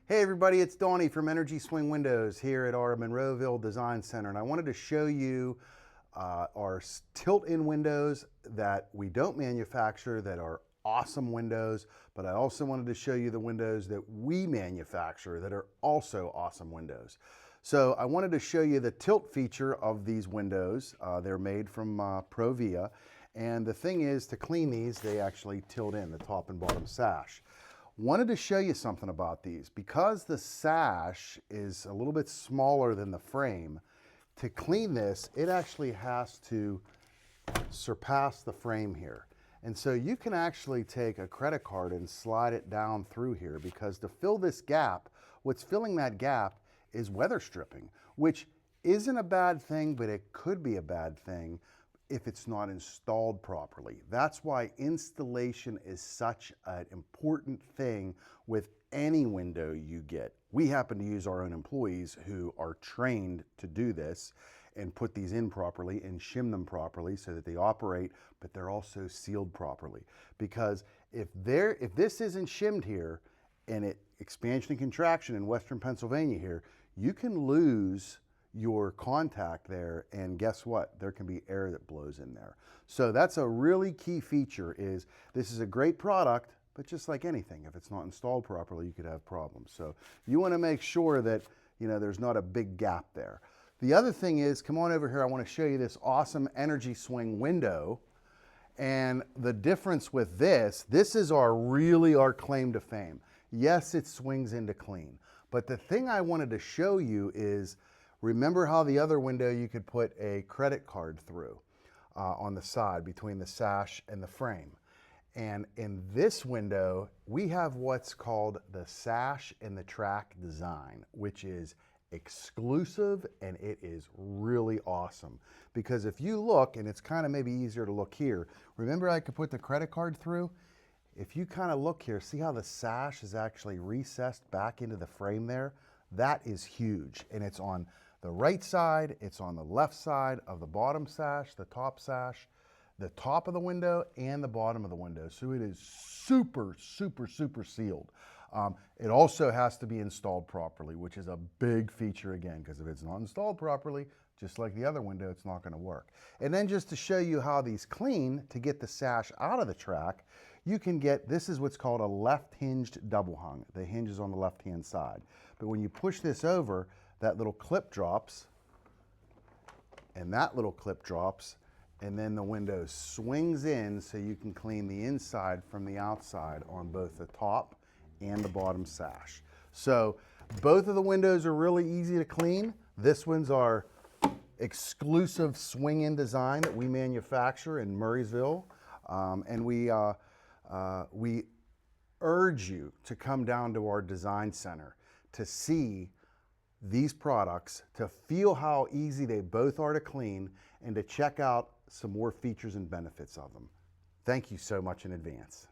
Hey everybody, it's Donnie from Energy Swing Windows here at our Monroeville Design Center, and I wanted to show you our tilt-in windows that we don't manufacture that are awesome windows, but I also wanted to show you the windows that we manufacture that are also awesome windows. So I wanted to show you the tilt feature of these windows. They're made from Provia, and the thing is, to clean these, they actually tilt in the top and bottom sash. Wanted to show you something about these. Because the sash is a little bit smaller than the frame, to clean this, it actually has to surpass the frame here. And so you can actually take a credit card and slide it down through here, because to fill this gap, what's filling that gap is weather stripping, which isn't a bad thing, but it could be a bad thing if it's not installed properly. That's why installation is such an important thing with any window you get. We happen to use our own employees who are trained to do this and put these in properly and shim them properly so that they operate, but they're also sealed properly. Because if this isn't shimmed here, and expansion and contraction in Western Pennsylvania here, you can lose your contact there, and guess what? There can be air that blows in there. So that's a really key feature. Is this is a great product, but just like anything, if it's not installed properly, you could have problems. So you want to make sure that there's not a big gap there. The other thing is, come on over here, I want to show you this awesome Energy Swing window. And the difference with this is our claim to fame. Yes, it swings into clean, but the thing I wanted to show you is, remember how the other window you could put a credit card through on the side between the sash and the frame. And in this window, we have what's called the sash and the track design, which is exclusive, and it is really awesome. Because if you look, and it's kind of maybe easier to look here, remember I could put the credit card through? If you kind of look here, see how the sash is actually recessed back into the frame there? That is huge, and it's on the right side, it's on the left side of the bottom sash, the top sash, the top of the window, and the bottom of the window. So it is super, super, super sealed. It also has to be installed properly, which is a big feature again, because if it's not installed properly, just like the other window, it's not going to work. And then just to show you how these clean, to get the sash out of the track, you can get, this is what's called a left hinged double hung. The hinge is on the left hand side. But when you push this over, that little clip drops, and that little clip drops, and then the window swings in so you can clean the inside from the outside on both the top and the bottom sash. So both of the windows are really easy to clean. This one's our exclusive swing-in design that we manufacture in Murraysville, and we urge you to come down to our design center to see these products, to feel how easy they both are to clean, and to check out some more features and benefits of them. Thank you so much in advance.